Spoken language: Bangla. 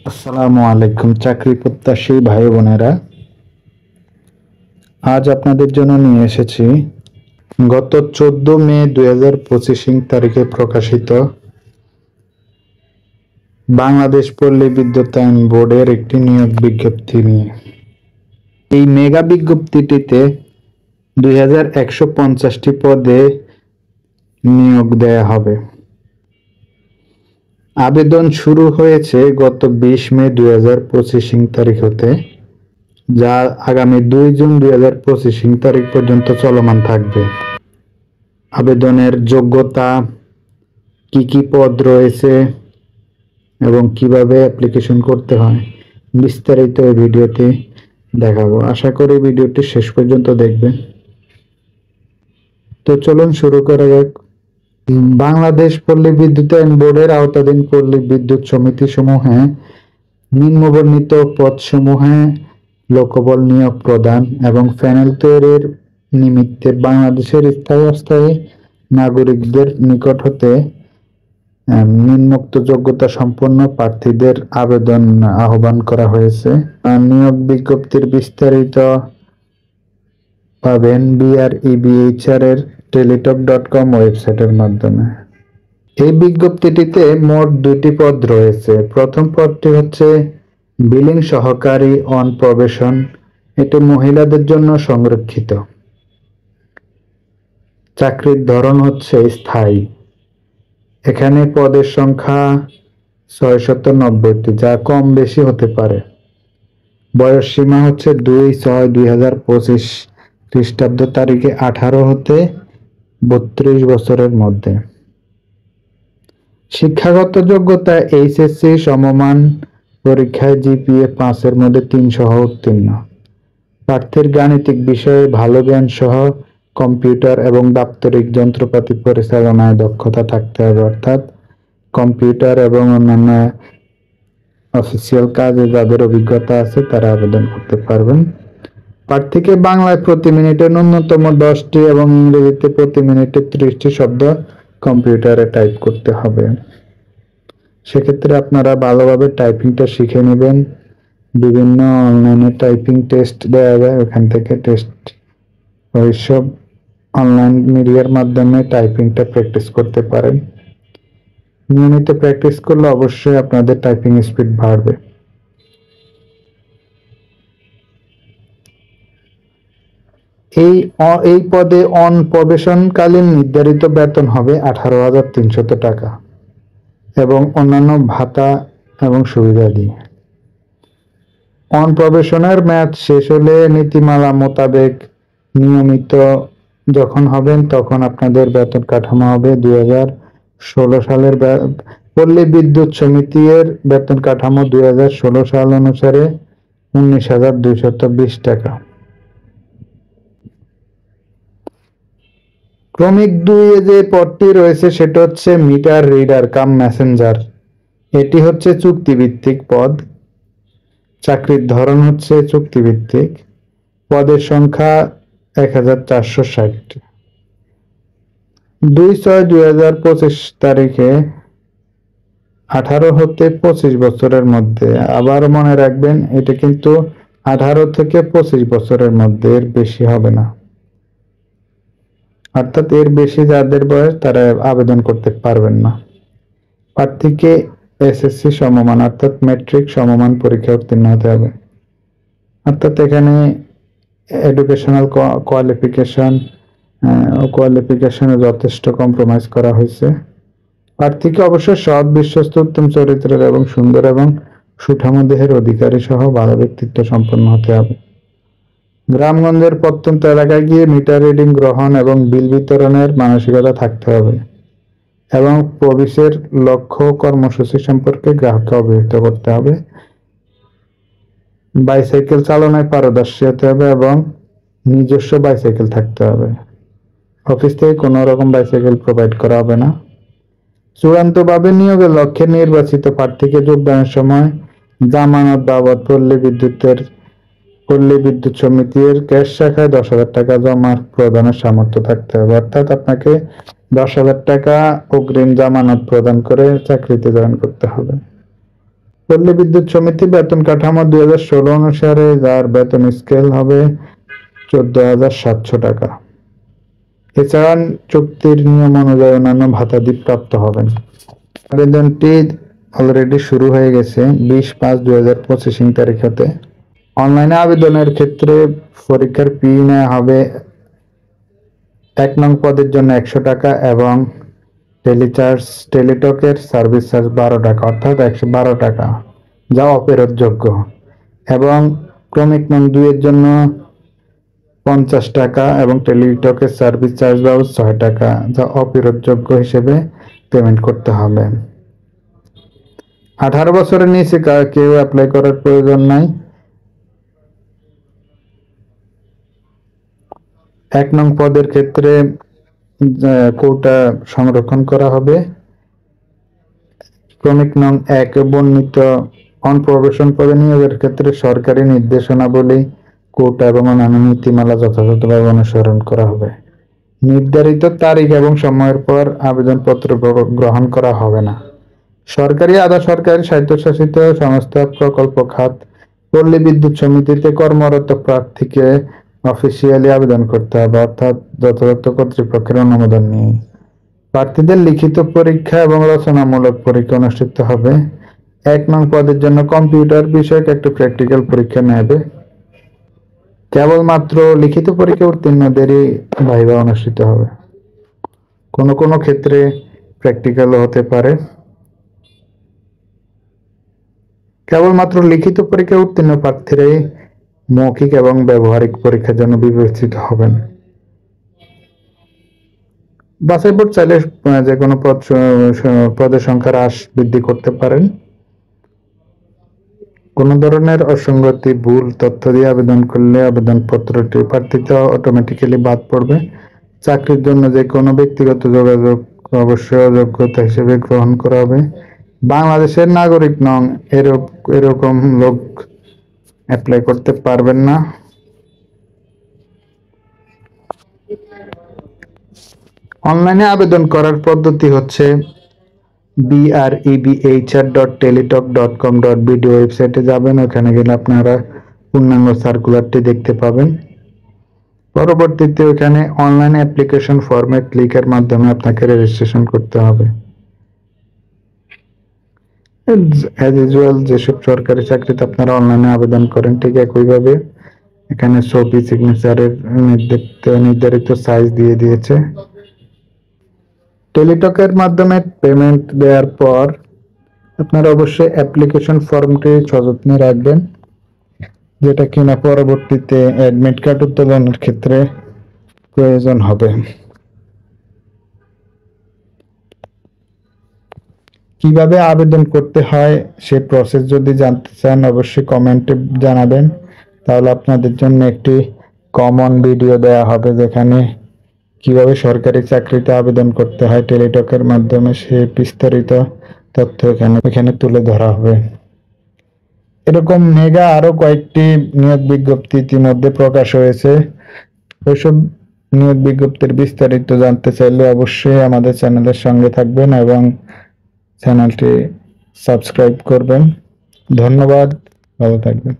আসসালামু আলাইকুম চাকরি প্রত্যাশী ভাই বোনেরা, আজ আপনাদের জন্য নিয়ে এসেছি গত 14 মে 2025 তারিখে প্রকাশিত বাংলাদেশ পল্লী বিদ্যুতায়ন বোর্ডের একটি নিয়োগ বিজ্ঞপ্তি নিয়ে। এই মেগা বিজ্ঞপ্তিটিতে 2150টি পদে নিয়োগ দেয়া হবে। আবেদন শুরু হয়েছে গত 20 মে 2025 তারিখ হতে, যা আগামী 2 জুন 2025 তারিখ পর্যন্ত চলমান থাকবে। আবেদনের যোগ্যতা, কি কি পদ রয়েছে এবং কিভাবে অ্যাপ্লিকেশন করতে হয় বিস্তারিত এই ভিডিওতে দেখাবো। আশা করি ভিডিওটি শেষ পর্যন্ত দেখবেন। তো চলুন শুরু করা যাক। বাংলাদেশ পল্লী বিদ্যুতায়ন বোর্ডের আওতাধীন পল্লী বিদ্যুৎ সমিতি সমূহে নিম্নবর্ণিত পদসমূহে লোকবল নিয়োগ প্রদান এবং প্যানেল তৈরির নিমিত্তে বাংলাদেশের স্থায়ী অস্থায়ী নাগরিকদের নিকট হতে নিম্নোক্ত যোগ্যতা সম্পন্ন প্রার্থীদের আবেদন আহ্বান করা হয়েছে। নিয়োগ বিজ্ঞপ্তির বিস্তারিত পাবেন BREBHR এর টেলিটক.com ওয়েবসাইটের মাধ্যমে। এই বিজ্ঞপ্তিটিতে মোট 2টি পদ রয়েছে। প্রথম পদটি হচ্ছে বিলিং সহকারী অন প্রবেশন, এটি মহিলাদের জন্য সংরক্ষিত। চাকরির ধরন হচ্ছে স্থায়ী। এখানে পদের সংখ্যা 690টি, যা কম বেশি হতে পারে। বয়স সীমা হচ্ছে 2/6/2025 খ্রিস্টাব্দ তারিখে 18 হতে 32 বছরের মধ্যে। শিক্ষাগত যোগ্যতা HSC সমমান পরীক্ষায় GPA 5-এর মধ্যে 3 সহ উত্তীর্ণ। প্রার্থীর গাণিতিক বিষয়ে ভালো জ্ঞান সহ কম্পিউটার এবং দাপ্তরিক যন্ত্রপাতি পরিচালনায় দক্ষতা থাকতে হবে, অর্থাৎ কম্পিউটার এবং অন্যান্য অফিসিয়াল কাজে যাদের অভিজ্ঞতা আছে তারা আবেদন করতে পারবেন। প্রার্থীকে বাংলায় প্রতি মিনিটে ন্যূনতম 10টি এবং ইংরেজিতে প্রতি মিনিটে 30টি শব্দ কম্পিউটারে টাইপ করতে হবে। সেক্ষেত্রে আপনারা ভালোভাবে টাইপিংটা শিখে নেবেন। বিভিন্ন অনলাইনে টাইপিং টেস্ট দেওয়া যায়, ওখান থেকে টেস্ট ওইসব অনলাইন মিডিয়ার মাধ্যমে টাইপিংটা প্র্যাকটিস করতে পারেন। নিয়মিত প্র্যাকটিস করলে অবশ্যই আপনাদের টাইপিং স্পিড বাড়বে। এই পদে অন প্রবেশনকালীন নির্ধারিত বেতন হবে 18,300 টাকা এবং অন্যান্য ভাতা এবং সুবিধা দিয়ে। অন প্রবেশনের মেয়াদ শেষ হলে নীতিমালা মোতাবেক নিয়মিত যখন হবেন তখন আপনাদের বেতন কাঠামো হবে 2016 সালের পল্লী বিদ্যুৎ সমিতির বেতন কাঠামো 2016 সাল অনুসারে 19,220 টাকা। ক্রমিক 2-এ যে পদটি রয়েছে সেটা হচ্ছে মিটার রিডার কাম মেসেঞ্জার। এটি হচ্ছে চুক্তিভিত্তিক পদ। চাকরির ধরন হচ্ছে চুক্তিভিত্তিক। পদের সংখ্যা 1460। 2/6/2025 তারিখে 18 হতে 25 বছরের মধ্যে। আবার মনে রাখবেন, এটা কিন্তু 18 থেকে 25 বছরের মধ্যে, এর বেশি হবে না। অর্থাৎ এর বেশি যাদের বয়স তারা আবেদন করতে পারবেন না। প্রার্থীকে SSC সমমান অর্থাৎ ম্যাট্রিক সমমান পরীক্ষা উত্তীর্ণ হতে হবে। অর্থাৎ এখানে এডুকেশনাল কোয়ালিফিকেশনে যথেষ্ট কম্প্রোমাইজ করা হয়েছে। প্রার্থীকে অবশ্যই সৎ, বিশ্বস্ত, উত্তম চরিত্রের এবং সুন্দর এবং সুঠাম দেহের অধিকারী সহ ভালো ব্যক্তিত্ব সম্পন্ন হতে হবে। গ্রামগঞ্জের প্রত্যন্ত এলাকায় গিয়ে মিটার রিডিং গ্রহণ এবং বিল বিতরণের মানসিকতা থাকতে হবে এবং প্রবেশের লক্ষ্য কর্মসূচি সম্পর্কে গ্রাহককে অবহিত করতে হবে। বাইসাইকেল চালনায় পারদর্শী হতে হবে এবং নিজস্ব বাইসাইকেল থাকতে হবে। অফিস থেকে কোনো রকম বাইসাইকেল প্রোভাইড করা হবে না। চূড়ান্তভাবে নিয়োগের লক্ষ্যে নির্বাচিত প্রার্থীকে যোগদানের সময় জামানত বাবদ পল্লী বিদ্যুৎ সমিতির ক্যাশ শাখায় 10,000 টাকা জমা প্রদানের সামর্থ্য থাকতে হবে। অর্থাৎ আপনাকে 10,000 টাকা অগ্রিম জামানত প্রদান করে চাকরিতে জয়েন করতে হবে। পল্লী বিদ্যুৎ সমিতি বেতন কাঠামো 2016 অনুসারে, যার বেতন স্কেল হবে 14,700 টাকা। এছাড়া চুক্তির নিয়ম অনুযায়ী অন্যান্য ভাতাদি প্রাপ্ত হবেন। আবেদনটি অলরেডি শুরু হয়ে গেছে 20/5/2025 তারিখ হতে। অনলাইনে আবেদনের ক্ষেত্রে পরীক্ষার ফি নেওয়া হবে 1 নং পদের জন্য 100 টাকা এবং টেলিটকের সার্ভিস চার্জ 12 টাকা, অর্থাৎ 112 টাকা, যা অফেরতযোগ্য, এবং ক্রমিক নং 2 এর জন্য 50 টাকা এবং টেলিটকের সার্ভিস চার্জ বাবদ 6 টাকা, যা অফেরতযোগ্য হিসেবে পেমেন্ট করতে হবে। 18 বছরের নিচে কেউ অ্যাপ্লাই করার প্রয়োজন নাই। 1 নং পদের ক্ষেত্রে কোটা সংরক্ষণ করা হবে। ক্রমিক নং 1 বর্ণিত অনপ্রবেশন পদে নিয়োগের ক্ষেত্রে সরকারি নির্দেশনাবলী, কোটা এবং অন্যান্য নীতিমালা যথাযথভাবে অনুসরণ করা হবে। নির্ধারিত তারিখ এবং সময়ের পর আবেদনপত্র গ্রহণ করা হবে না। সরকারি, আধা সরকারি, স্বায়ত্তশাসিত সংস্থা, প্রকল্প খাত, পল্লী বিদ্যুৎ সমিতিতে কর্মরত প্রার্থীকে অফিসিয়ালি আবেদন করতে হবে, অর্থাৎ যথাযথ কর্তৃপক্ষের অনুমোদন নিয়ে। প্রার্থীদের লিখিত পরীক্ষা এবং রচনামূলক পরীক্ষা অনুষ্ঠিত হবে। 1 নং পদের জন্য কম্পিউটার বিষয়ক একটি প্র্যাকটিক্যাল পরীক্ষা নেবে। কেবলমাত্র লিখিত পরীক্ষা উত্তীর্ণদেরই ভাইভা অনুষ্ঠিত হবে। কোনো কোনো ক্ষেত্রে প্র্যাকটিক্যালও হতে পারে। কেবলমাত্র লিখিত পরীক্ষা উত্তীর্ণ প্রার্থীরাই মৌখিক এবং ব্যবহারিক পরীক্ষার জন্য বিবেচিত হবেন। বাছাই বোর্ড চাইলে যে কোনো পদের সংখ্যা হ্রাস বৃদ্ধি করতে পারেন। কোনো ধরনের অসঙ্গতি, ভুল তথ্য দিয়ে আবেদন করলে আবেদনপত্রটি প্রার্থিতা অটোমেটিক্যালি বাদ পড়বে। চাকরির জন্য যে কোনো ব্যক্তিগত যোগাযোগ অবশ্যই যোগ্যতা হিসেবে গ্রহণ করা হবে। বাংলাদেশের নাগরিক নন এরকম লোক অ্যাপ্লাই করতে পারবেন না। অনলাইনে আবেদন করার পদ্ধতি হচ্ছে BREBHR.teletalk.com.bd ওয়েবসাইটে যাবেন। ওখানে গেলে আপনারা পূর্ণাঙ্গ সার্কুলারটি দেখতে পাবেন। পরবর্তীতে ওখানে অনলাইন অ্যাপ্লিকেশন ফর্মে ক্লিকের মাধ্যমে আপনাকে রেজিস্ট্রেশন করতে হবে। অ্যাজ ইউজুয়াল যেসব সরকারি চাকরিতে আপনারা অনলাইনে আবেদন করেন, ঠিক একইভাবে এখানে ছবি, সিগনেচারের নির্ধারিত সাইজ দিয়ে দিয়েছে। টেলিটকের মাধ্যমে পেমেন্ট দেওয়ার পর আপনারা অবশ্যই অ্যাপ্লিকেশন ফর্মটি সযত্নে রাখবেন, যেটা কিনা পরবর্তীতে অ্যাডমিট কার্ড উত্তোলনের ক্ষেত্রে প্রয়োজন হবে। কিভাবে আবেদন করতে হয় সেই প্রসেস যদি জানতে চান, অবশ্যই কমেন্টে জানাবেন। তাহলে আপনাদের জন্য একটি কমন ভিডিও দেওয়া হবে, যেখানে কিভাবে সরকারি চাকরিতে আবেদন করতে হয় টেলিটকের মাধ্যমে সেই বিস্তারিত তথ্য এখানে তুলে ধরা হবে। এরকম মেগা আরো কয়েকটি নিয়োগ বিজ্ঞপ্তি ইতিমধ্যে প্রকাশ হয়েছে। ওইসব নিয়োগ বিজ্ঞপ্তির বিস্তারিত জানতে চাইলে অবশ্যই আমাদের চ্যানেলের সঙ্গে থাকবেন এবং চ্যানেলটি সাবস্ক্রাইব করবেন। ধন্যবাদ, ভালো থাকবেন।